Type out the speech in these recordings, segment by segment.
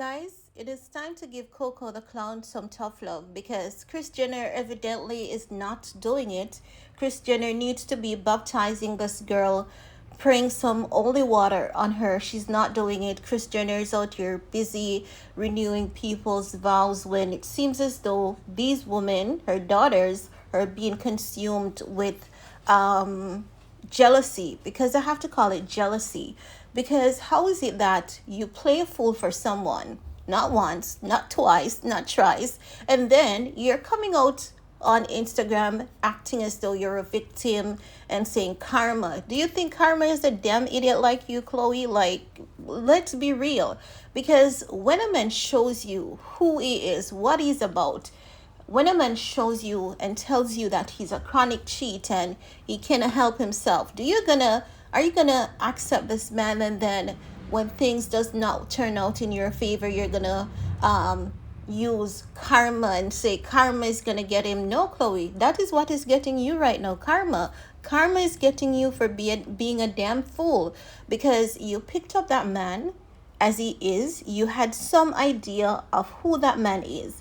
guys, it is time to give Coco the clown some tough love because Kris Jenner evidently is not doing it. Kris Jenner needs to be baptizing this girl, praying some holy water on her. She's not doing it. Kris Jenner is out here busy renewing people's vows when it seems as though these women, her daughters, are being consumed with jealousy, because I have to call it jealousy. Because how is it that you play a fool for someone, not once, not twice, not thrice, and then you're coming out on Instagram acting as though you're a victim and saying karma? Do you think karma is a damn idiot like you, Khloe? Like, let's be real. Because when a man shows you who he is, what he's about, when a man shows you and tells you that he's a chronic cheat and he cannot help himself, are you gonna accept this man, and then when things does not turn out in your favor, you're gonna use karma and say karma is gonna get him? No, Khloe, that is what is getting you right now. Karma is getting you for being a damn fool, because you picked up that man as he is. You had some idea of who that man is.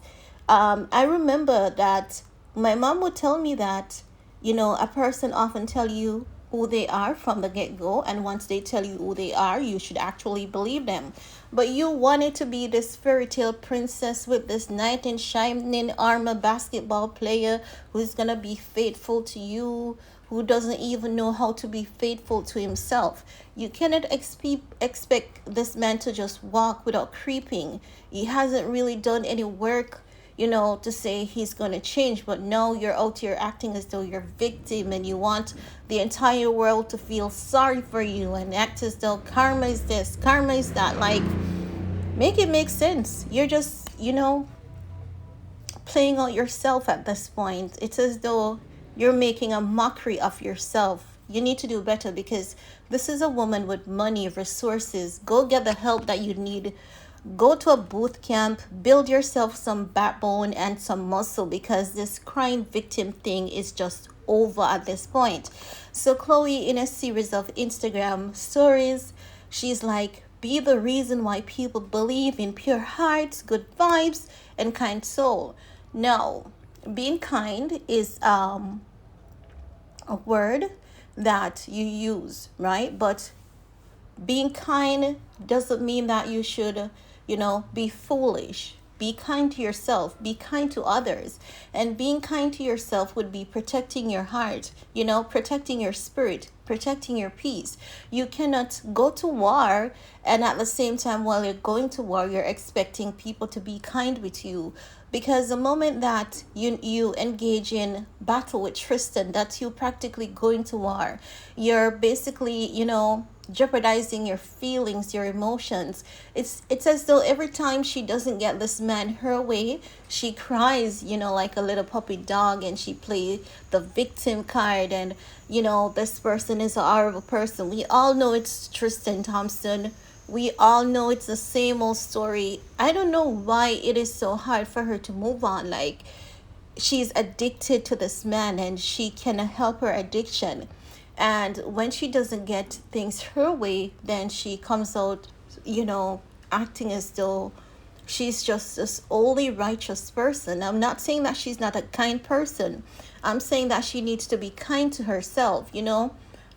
I remember that my mom would tell me that, a person often tell you who they are from the get-go, and once they tell you who they are, you should actually believe them. But you wanted to be this fairy tale princess with this knight in shining armor basketball player who's gonna be faithful to you, who doesn't even know how to be faithful to himself. You cannot expect this man to just walk without creeping. He hasn't really done any work, to say he's going to change. But no, you're out here acting as though you're a victim, and you want the entire world to feel sorry for you and act as though karma is this, karma is that. Like, make it make sense. You're just, playing out yourself at this point. It's as though you're making a mockery of yourself. You need to do better, because this is a woman with money, resources. Go get the help that you need. Go to a boot camp, build yourself some backbone and some muscle, because this crying victim thing is just over at this point. So Khloe, in a series of Instagram stories, she's like, be the reason why people believe in pure hearts, good vibes, and kind soul. Now, being kind is a word that you use, right? But being kind doesn't mean that you should, be foolish. Be kind to yourself, be kind to others. And being kind to yourself would be protecting your heart, protecting your spirit, protecting your peace. You cannot go to war, and at the same time, while you're going to war, you're expecting people to be kind with you. Because the moment that you engage in battle with Tristan, that's you practically going to war. You're basically, jeopardizing your feelings, your emotions. It's as though every time she doesn't get this man her way, she cries, like a little puppy dog, and she plays the victim card, and this person is a horrible person. We all know it's Tristan Thompson. We all know it's the same old story. I don't know why it is so hard for her to move on. Like, she's addicted to this man, and she cannot help her addiction. And when she doesn't get things her way, then she comes out, acting as though she's just this only righteous person. I'm not saying that she's not a kind person. I'm saying that she needs to be kind to herself,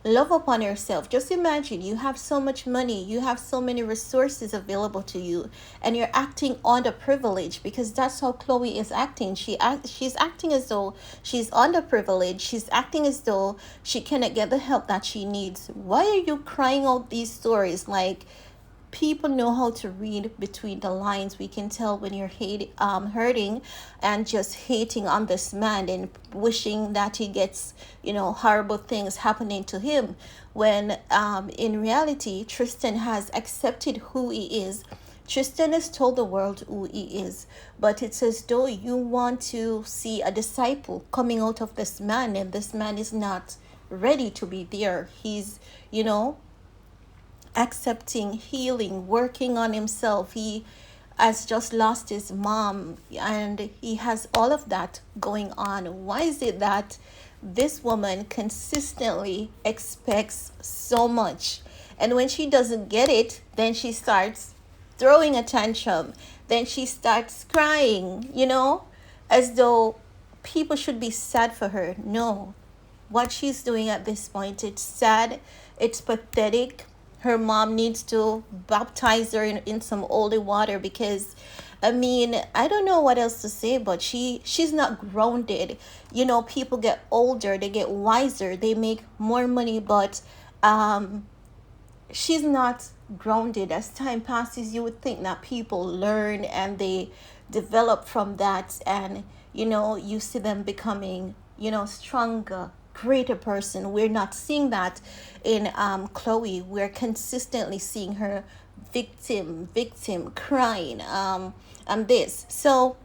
love upon yourself. Just imagine you have so much money, you have so many resources available to you, and you're acting underprivileged, because that's how Khloe is acting. She's acting as though she's underprivileged. She's acting as though she cannot get the help that she needs. Why are you crying out these stories? Like, people know how to read between the lines. We can tell when you're hurting and just hating on this man and wishing that he gets, horrible things happening to him. When in reality, Tristan has accepted who he is. Tristan has told the world who he is. But it's as though you want to see a disciple coming out of this man, and this man is not ready to be there. He's, accepting, healing, working on himself. He has just lost his mom, and he has all of that going on. Why is it that this woman consistently expects so much, and when she doesn't get it, then she starts throwing a tantrum. Then she starts crying, as though people should be sad for her. No, what she's doing at this point, it's sad, it's pathetic. Her mom needs to baptize her in some holy water, because I mean, I don't know what else to say, but she's not grounded. People get older, they get wiser, they make more money, but um she's not grounded. As time passes, you would think that people learn and they develop from that, and you see them becoming stronger, greater person. We're not seeing that in Khloe. We're consistently seeing her victim crying, and this. So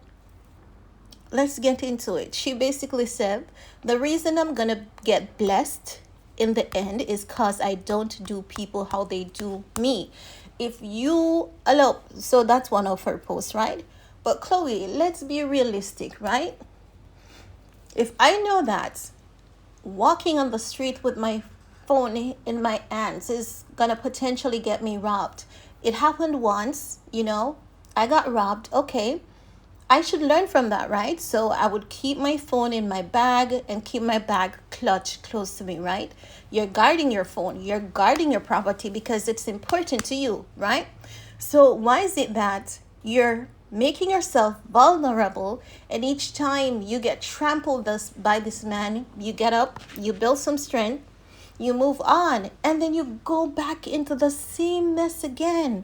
let's get into it. She basically said, the reason I'm gonna get blessed in the end is because I don't do people how they do me. If you allow, so that's one of her posts, right? But Khloe, let's be realistic, right? If I know that walking on the street with my phone in my hands is gonna potentially get me robbed, it happened once, I got robbed. Okay, I should learn from that, right? So I would keep my phone in my bag and keep my bag clutched close to me, right? You're guarding your phone, you're guarding your property because it's important to you, right? So why is it that you're making yourself vulnerable, and each time you get trampled by this man, you get up, you build some strength, you move on, and then you go back into the same mess again,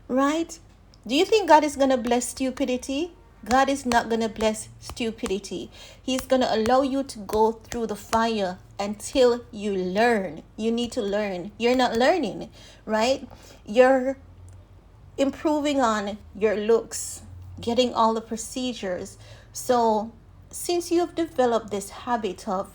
right? Do you think God is going to bless stupidity? God is not going to bless stupidity. He's going to allow you to go through the fire until you learn. You need to learn. You're not learning, right? You're improving on your looks, getting all the procedures. So since you have developed this habit of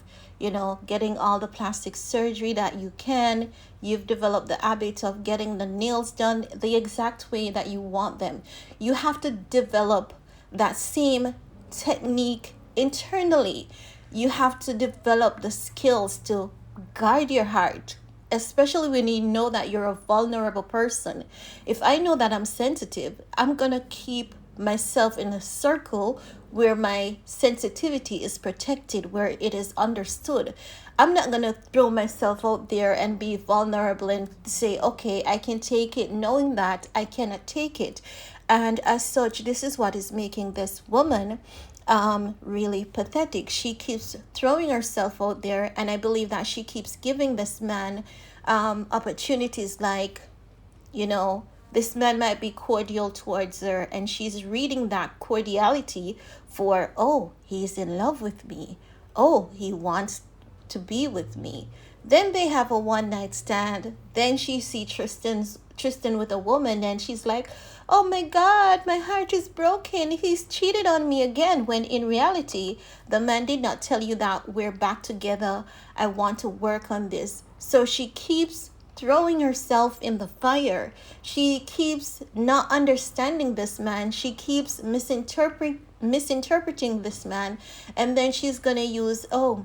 getting all the plastic surgery that you can, you've developed the habit of getting the nails done the exact way that you want them. You have to develop that same technique internally. You have to develop the skills to guard your heart, especially when you know that you're a vulnerable person. If I know that I'm sensitive, I'm going to keep myself in a circle where my sensitivity is protected, where it is understood. I'm not going to throw myself out there and be vulnerable and say, okay, I can take it, knowing that I cannot take it. And as such, this is what is making this woman really pathetic. She keeps throwing herself out there, and I believe that she keeps giving this man opportunities, like, this man might be cordial towards her, and she's reading that cordiality for, oh, he's in love with me. Oh, he wants to be with me. Then they have a one night stand. Then she see Tristan with a woman, and she's like, oh my God, my heart is broken. He's cheated on me again. When in reality, the man did not tell you that we're back together. I want to work on this. So she keeps throwing herself in the fire. She keeps not understanding this man. She keeps misinterpreting this man. And then she's going to use, oh,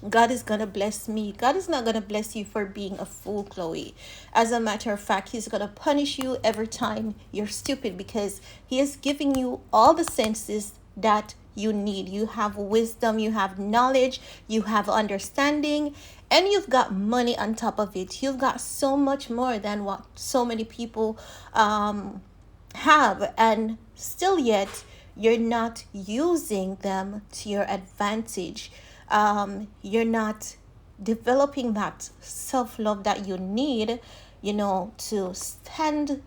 God is going to bless me. God is not going to bless you for being a fool, Khloe. As a matter of fact, he's going to punish you every time you're stupid, because he is giving you all the senses that you need. You have wisdom, you have knowledge, you have understanding, and you've got money on top of it. You've got so much more than what so many people have, and still yet you're not using them to your advantage. You're not developing that self-love that you need, to stand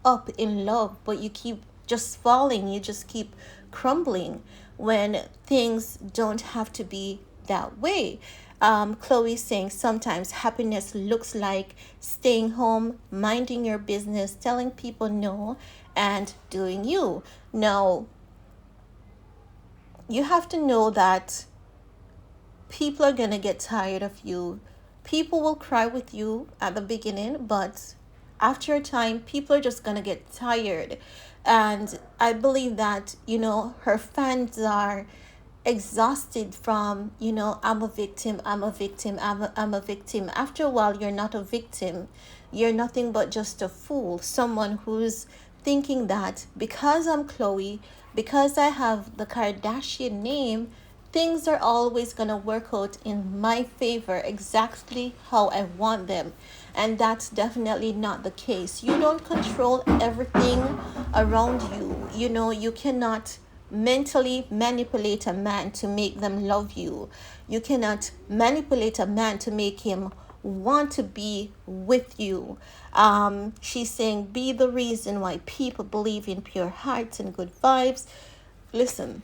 up in love, but you keep just falling, you just keep crumbling when things don't have to be that way. Khloe saying sometimes happiness looks like staying home, minding your business, telling people no, and doing you. Now, you have to know that people are going to get tired of you. People will cry with you at the beginning, but after a time, people are just going to get tired. And I believe that, her fans are exhausted from, I'm a victim, I'm a victim, I'm a victim. After a while, you're not a victim. You're nothing but just a fool. Someone who's thinking that because I'm Khloe, because I have the Kardashian name, things are always going to work out in my favor exactly how I want them. And that's definitely not the case. You don't control everything around you. You cannot mentally manipulate a man to make them love you. You cannot manipulate a man to make him want to be with you. She's saying, be the reason why people believe in pure hearts and good vibes. Listen,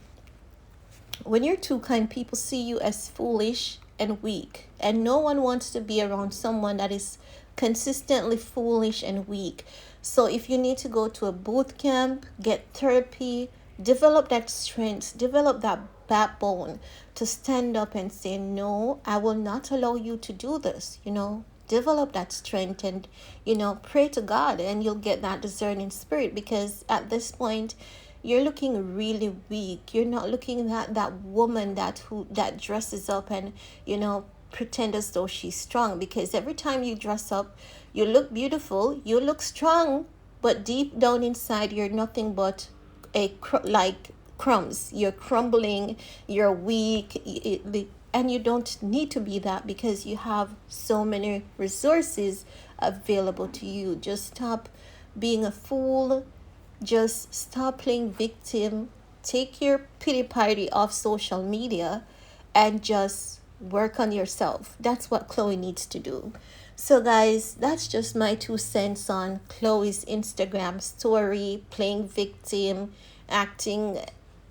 when you're too kind, people see you as foolish and weak, and no one wants to be around someone that is consistently foolish and weak. So if you need to go to a boot camp, get therapy, develop that strength, develop that backbone to stand up and say, no, I will not allow you to do this. Develop that strength, and pray to God, and you'll get that discerning spirit, because at this point you're looking really weak. You're not looking at that woman that dresses up and pretend as though she's strong, because every time you dress up, you look beautiful, you look strong, but deep down inside you're nothing but like crumbs. You're crumbling, you're weak, and you don't need to be that, because you have so many resources available to you. Just stop being a fool. Just stop playing victim. Take your pity party off social media and just work on yourself. That's what Khloe needs to do. So, guys, that's just my 2 cents on Khloe's Instagram story, playing victim, acting,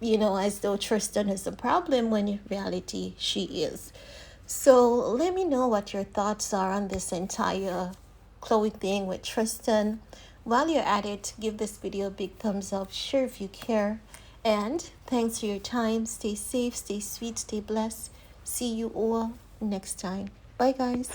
as though Tristan is the problem when in reality she is. So, let me know what your thoughts are on this entire Khloe thing with Tristan. While you're at it, give this video a big thumbs up, share if you care, and thanks for your time. Stay safe, stay sweet, stay blessed. See you all next time. Bye, guys.